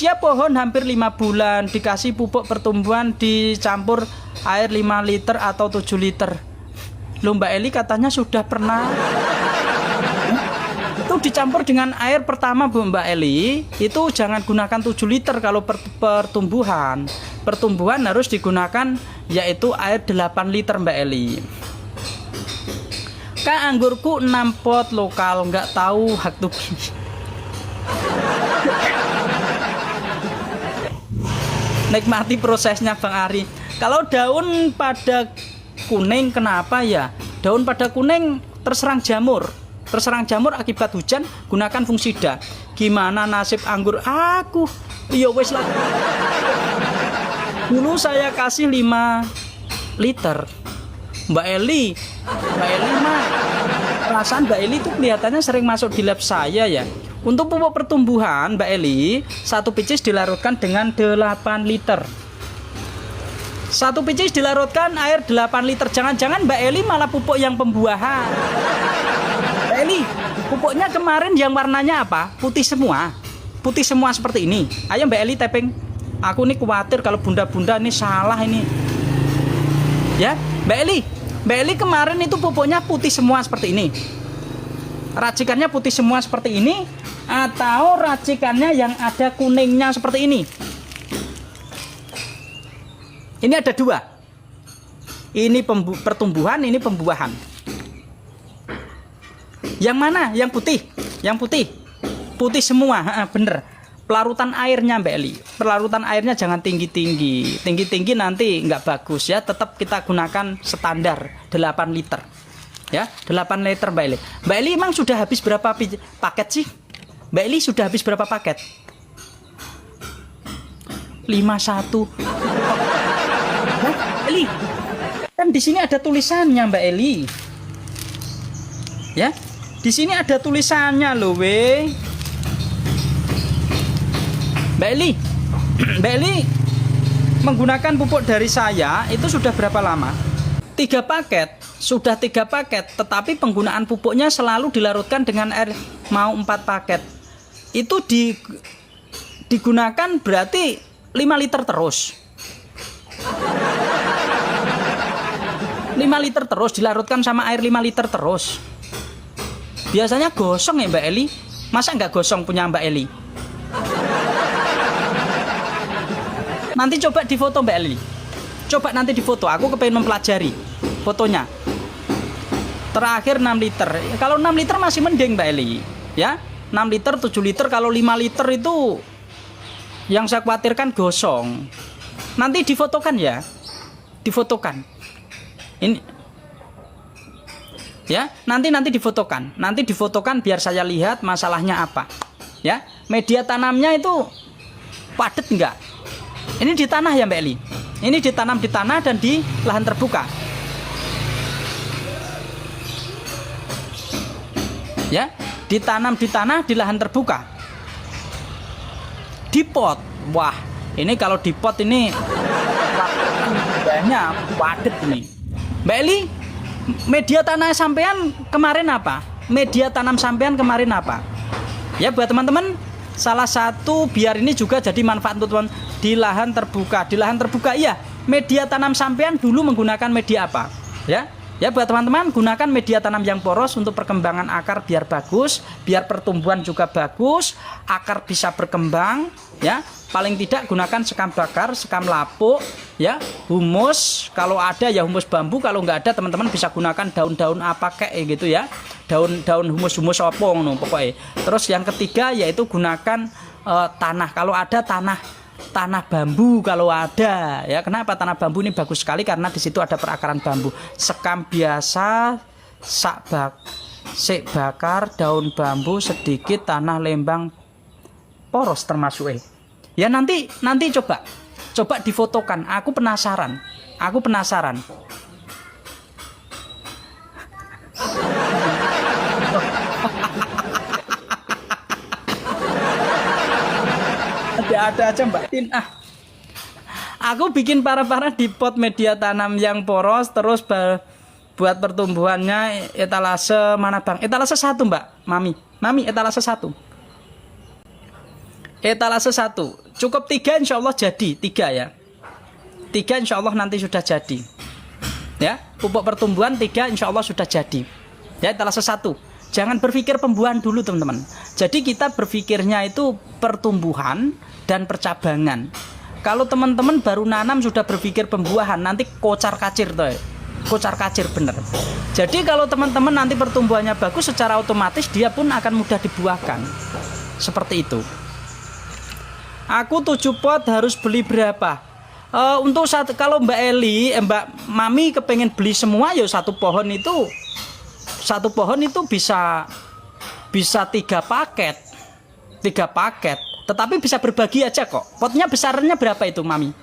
Usia pohon hampir 5 bulan, dikasih pupuk pertumbuhan dicampur air 5 liter atau 7 liter. Loh Mbak Eli katanya sudah pernah. Itu dicampur dengan air pertama Bu Mbak Eli, itu jangan gunakan 7 liter kalau pertumbuhan. Pertumbuhan harus digunakan yaitu air 8 liter Mbak Eli. Kak, anggurku 6 pot lokal, nggak tahu hak tuki. Nikmati prosesnya Bang Ari. Kalau daun pada kuning kenapa ya? Daun pada kuning terserang jamur. Terserang jamur akibat hujan, gunakan fungsida. Gimana nasib anggur aku? Ya wes lah. Dulu saya kasih 5 liter. Mbak Eli mah perasaan Mbak Eli itu kelihatannya sering masuk di lab saya ya. Untuk pupuk pertumbuhan Mbak Eli, 1 pcs dilarutkan dengan 8 liter. 1 pcs dilarutkan air 8 liter. Jangan-jangan Mbak Eli malah pupuk yang pembuahan. Mbak Eli, pupuknya kemarin yang warnanya apa? Putih semua. Putih semua seperti ini. Ayo Mbak Eli tapping. Aku nih khawatir kalau bunda-bunda ini salah ini. Ya, Mbak Eli kemarin itu pupuknya putih semua seperti ini. Racikannya putih semua seperti ini atau racikannya yang ada kuningnya seperti ini. Ini ada 2. Ini pertumbuhan, ini pembuahan. Yang mana? Yang putih. Yang putih. Putih semua, bener. Pelarutan airnya Mbak Eli. Pelarutan airnya jangan tinggi-tinggi. Tinggi-tinggi nanti nggak bagus ya. Tetap kita gunakan standar 8 liter. Ya, 8 liter Mbak Eli. Mbak Eli emang sudah habis berapa paket sih? Mbak Eli sudah habis berapa paket? 51. Mbak Eli, kan di sini ada tulisannya Mbak Eli. Ya, di sini ada tulisannya loh, we. Mbak Eli menggunakan pupuk dari saya itu sudah berapa lama? 3 paket. Sudah 3 paket, tetapi penggunaan pupuknya selalu dilarutkan dengan air mau 4 paket. Itu digunakan berarti 5 liter terus. 5 liter terus dilarutkan sama air 5 liter terus. Biasanya gosong ya Mbak Eli. Masa nggak gosong punya Mbak Eli? Nanti coba difoto Mbak Eli. Coba nanti difoto. Aku kepengen mempelajari fotonya. Terakhir 6 liter. Kalau 6 liter masih mending Mbak Eli. Ya, 6 liter, 7 liter. Kalau 5 liter itu yang saya khawatirkan gosong. Nanti difotokan ya. Difotokan. Ini ya, nanti difotokan. Nanti difotokan biar saya lihat masalahnya apa. Ya, media tanamnya itu padat enggak? Ini di tanah ya Mbak Eli. Ini ditanam di tanah dan di lahan terbuka. Ya, ditanam di tanah di lahan terbuka. Di pot. Wah, ini kalau di pot ini banyak padat ini. Mbak Eli, media tanah sampean kemarin apa? Media tanam sampean kemarin apa? Ya buat teman-teman, salah satu biar ini juga jadi manfaat untuk teman di lahan terbuka. Di lahan terbuka iya, media tanam sampean dulu menggunakan media apa? Ya buat teman-teman, gunakan media tanam yang poros untuk perkembangan akar biar bagus, biar pertumbuhan juga bagus, akar bisa berkembang, ya. Paling tidak gunakan sekam bakar, sekam lapuk, ya, humus. Kalau ada ya humus bambu, kalau nggak ada teman-teman bisa gunakan daun-daun apa kayak gitu ya. Daun-daun humus-humus opong no, pokoknya. Terus yang ketiga yaitu gunakan tanah. Kalau ada tanah bambu kalau ada ya. Kenapa tanah bambu ini bagus sekali? Karena di situ ada perakaran bambu. Sekam biasa, sek bakar, daun bambu sedikit, tanah lembang poros termasuk ya. Nanti coba difotokan. Aku penasaran. Ada aja Mbak Tin. Aku bikin parah-parah di pot media tanam yang poros, terus buat pertumbuhannya etalase mana Bang? Etalase 1 Mbak, Mami etalase 1. Etalase 1. Cukup 3 insya Allah jadi. 3 ya. 3 insya Allah nanti sudah jadi. Ya, pupuk pertumbuhan 3 insya Allah sudah jadi. Ya, etalase 1. Jangan berpikir pembuahan dulu teman-teman. Jadi kita berpikirnya itu pertumbuhan dan percabangan. Kalau teman-teman baru nanam sudah berpikir pembuahan, nanti kocar kacir tuh. Kocar kacir bener. Jadi kalau teman-teman nanti pertumbuhannya bagus, secara otomatis dia pun akan mudah dibuahkan. Seperti itu. Aku 7 pot harus beli berapa? Untuk kalau Mbak Eli, Mbak Mami kepengen beli semua ya satu pohon itu bisa 3 paket. 3 paket. Tetapi bisa berbagi aja kok. Potnya besarnya berapa itu Mami?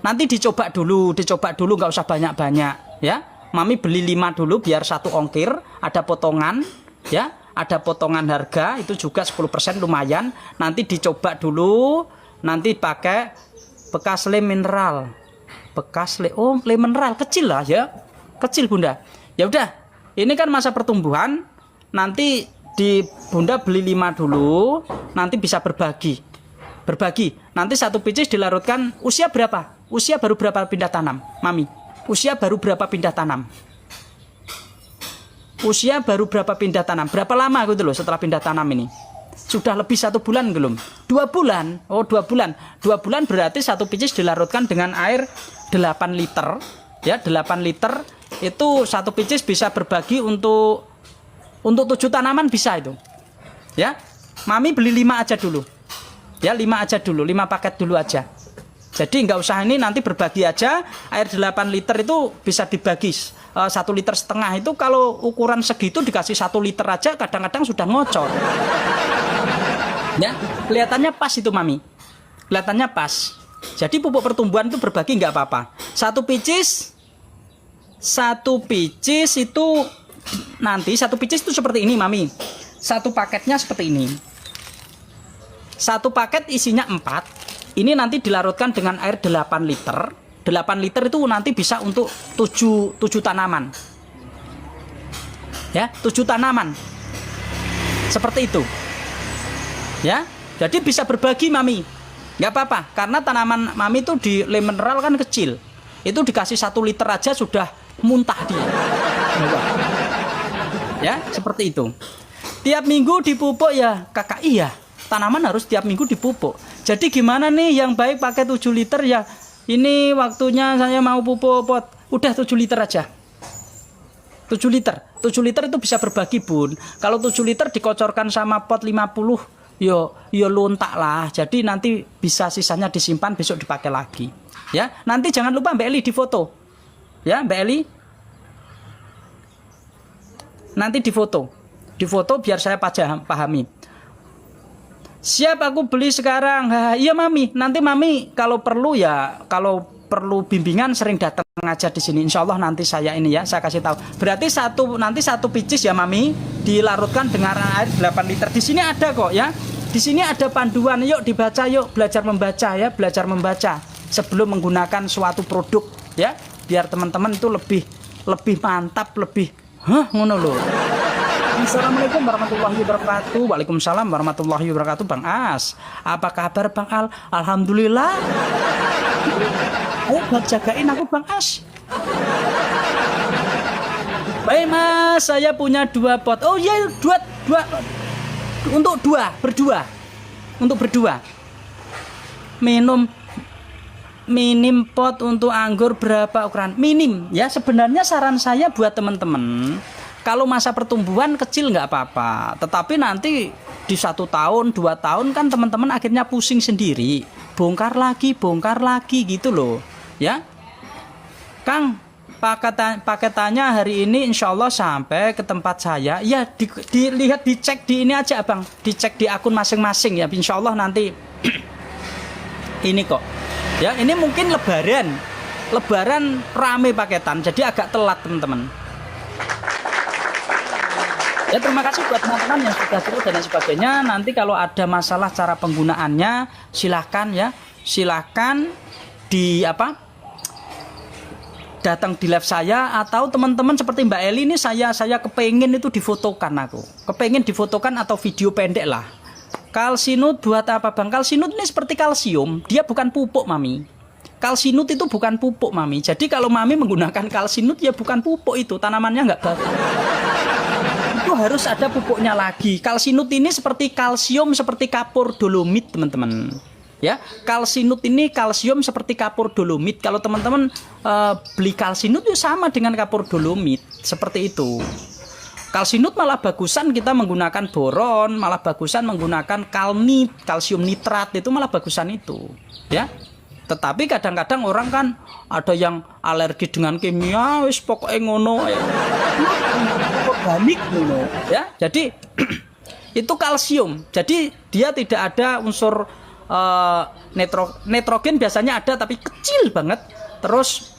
Nanti dicoba dulu nggak usah banyak-banyak ya. Mami beli 5 dulu biar 1 ongkir, ada potongan ya. Ada potongan harga itu juga 10% lumayan. Nanti dicoba dulu, nanti pakai bekas lem mineral. Lem mineral kecil lah ya. Kecil Bunda. Ya udah, ini kan masa pertumbuhan. Nanti Bunda beli 5 dulu, nanti bisa berbagi. Nanti 1 biji dilarutkan usia berapa? Usia baru berapa pindah tanam, Mami? Usia baru berapa pindah tanam? Usia baru berapa pindah tanam? Berapa lama gitu loh setelah pindah tanam ini? Sudah lebih 1 bulan belum? 2 bulan. Oh 2 bulan. 2 bulan berarti 1 biji dilarutkan dengan air 8 liter. Ya 8 liter itu 1 biji bisa berbagi untuk 7 tanaman bisa itu. Ya. Mami beli 5 aja dulu. Ya 5 aja dulu. 5 paket dulu aja. Jadi nggak usah ini nanti berbagi aja. Air 8 liter itu bisa dibagi 1,5 liter itu kalau ukuran segitu dikasih 1 liter aja kadang-kadang sudah ngocor. Ya, kelihatannya pas itu Mami. Kelihatannya pas. Jadi pupuk pertumbuhan itu berbagi nggak apa-apa. 1 picis itu nanti 1 picis itu seperti ini Mami. 1 paketnya seperti ini. 1 paket isinya 4. Ini nanti dilarutkan dengan air 8 liter. 8 liter itu nanti bisa untuk 7 tanaman. Ya, 7 tanaman. Seperti itu. Ya, jadi bisa berbagi Mami. Nggak apa-apa, karena tanaman Mami itu di lem mineral kan kecil. Itu dikasih 1 liter aja sudah muntah dia. Ya, seperti itu. Tiap minggu dipupuk ya, Kakak. Iya, tanaman harus tiap minggu dipupuk. Jadi gimana nih yang baik pakai 7 liter ya? Ini waktunya saya mau pupuk pot. Udah 7 liter aja. 7 liter. 7 liter itu bisa berbagi, Bun. Kalau 7 liter dikocorkan sama pot 50, yo lontak lah. Jadi nanti bisa sisanya disimpan besok dipakai lagi. Ya, nanti jangan lupa Mbak Eli difoto. Ya, Mbak Eli. Nanti difoto. Difoto biar saya pahami. Siap aku beli sekarang. Iya Mami, nanti Mami kalau perlu bimbingan sering datang aja di sini. Insya Allah nanti saya kasih tahu. Berarti nanti 1 picis ya Mami dilarutkan dengan air 8 liter. Di sini ada kok ya. Di sini ada panduan. Yuk dibaca yuk, belajar membaca sebelum menggunakan suatu produk ya. Biar teman-teman itu lebih mantap, lebih ngono loh. Assalamualaikum warahmatullahi wabarakatuh. Waalaikumsalam warahmatullahi wabarakatuh. Bang As, apa kabar Bang Al? Alhamdulillah. Ayo buat jagain aku Bang As. Baik Mas, saya punya 2 pot. Oh iya, 2 untuk berdua. Untuk berdua. Minim pot untuk anggur berapa ukuran? Minim ya. Sebenarnya saran saya buat teman-teman, kalau masa pertumbuhan kecil nggak apa-apa, tetapi nanti di 1 tahun, 2 tahun kan teman-teman akhirnya pusing sendiri, bongkar lagi gitu loh, ya. Kang, paketannya hari ini insya Allah sampai ke tempat saya, ya dicek di ini aja Abang, dicek di akun masing-masing ya, insya Allah nanti ini kok, ya ini mungkin lebaran rame paketan, jadi agak telat teman-teman. Ya terima kasih buat teman-teman yang sudah terus dan sebagainya. Nanti kalau ada masalah cara penggunaannya silahkan datang di live saya, atau teman-teman seperti Mbak Eli ini saya kepengen itu difotokan, aku kepengen difotokan atau video pendek lah Kalsinut buat apa bang? Kalsinut ini seperti kalsium, dia bukan pupuk mami. Kalsinut itu bukan pupuk mami. Jadi kalau mami menggunakan kalsinut ya bukan pupuk itu, tanamannya nggak bagus. Itu harus ada pupuknya lagi. Kalsinut ini seperti kalsium, seperti kapur dolomit teman-teman. Ya, kalsinut ini kalsium seperti kapur dolomit. Kalau teman-teman beli kalsinut itu sama dengan kapur dolomit, seperti itu. Kalsinut malah bagusan kita menggunakan boron, malah bagusan menggunakan kalnit, kalsium nitrat, itu malah bagusan itu, ya. Tetapi kadang-kadang orang kan ada yang alergi dengan kimia, wis pokoknya ngono, organik ngono, ya. Jadi itu kalsium. Jadi dia tidak ada unsur nitrogen biasanya ada tapi kecil banget. Terus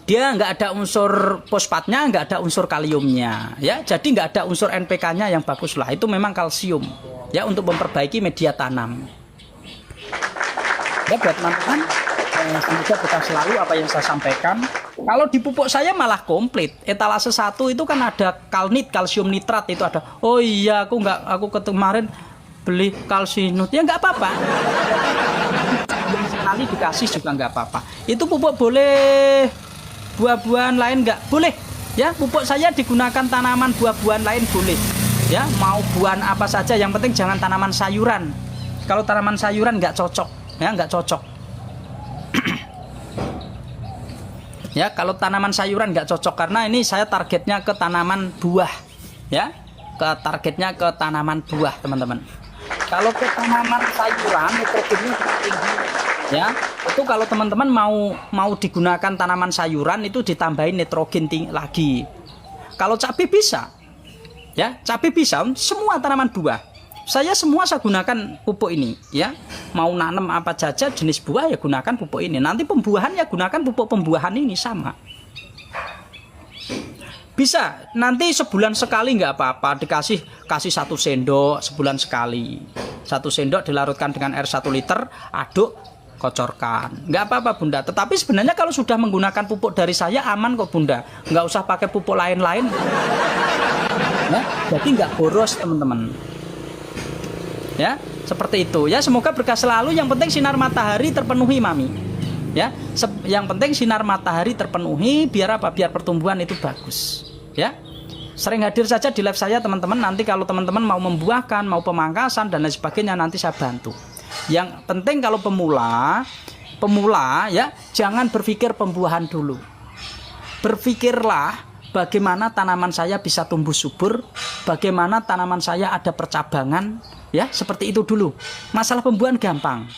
dia nggak ada unsur fosfatnya, nggak ada unsur kaliumnya, ya. Jadi nggak ada unsur NPK-nya yang bagus lah. Itu memang kalsium, ya, untuk memperbaiki media tanam. Ya buat teman-teman, semoga kita selalu apa yang saya sampaikan. Kalau di pupuk saya malah komplit. Etalase 1 itu kan ada kalnit, kalsium nitrat itu ada. Oh iya, aku kemarin beli kalsinut, ya nggak apa-apa. Sekali dikasih juga nggak apa-apa. Itu pupuk boleh. Buah-buahan lain nggak boleh, ya. Pupuk saya digunakan tanaman buah-buahan lain boleh, ya. Mau buahan apa saja, yang penting jangan tanaman sayuran. Kalau tanaman sayuran nggak cocok, ya, nggak cocok. Ya, kalau tanaman sayuran nggak cocok karena ini saya targetnya ke tanaman buah, ya, targetnya ke tanaman buah teman-teman. Kalau ke tanaman sayuran nitrogennya tinggi. Ya, itu kalau teman-teman mau digunakan tanaman sayuran itu ditambahin nitrogen lagi. Kalau cabai bisa, ya, cabai bisa. Semua tanaman buah, saya gunakan pupuk ini, ya. Mau nanam apa saja jenis buah ya gunakan pupuk ini. Nanti pembuahan ya gunakan pupuk pembuahan ini sama. Bisa, nanti sebulan sekali nggak apa-apa, kasih 1 sendok sebulan sekali. 1 sendok dilarutkan dengan air 1 liter, aduk, kocorkan, nggak apa-apa bunda. Tetapi sebenarnya kalau sudah menggunakan pupuk dari saya aman kok bunda, nggak usah pakai pupuk lain-lain, ya, jadi nggak boros teman-teman, ya, seperti itu, ya. Semoga berkah selalu. Yang penting sinar matahari terpenuhi mami, ya. Yang penting sinar matahari terpenuhi, biar apa, biar pertumbuhan itu bagus, ya. Sering hadir saja di live saya teman-teman. Nanti kalau teman-teman mau membuahkan, mau pemangkasan dan lain sebagainya, nanti saya bantu. Yang penting kalau pemula ya, jangan berpikir pembuahan dulu. Berpikirlah bagaimana tanaman saya bisa tumbuh subur, bagaimana tanaman saya ada percabangan, ya, seperti itu dulu. Masalah pembuahan gampang.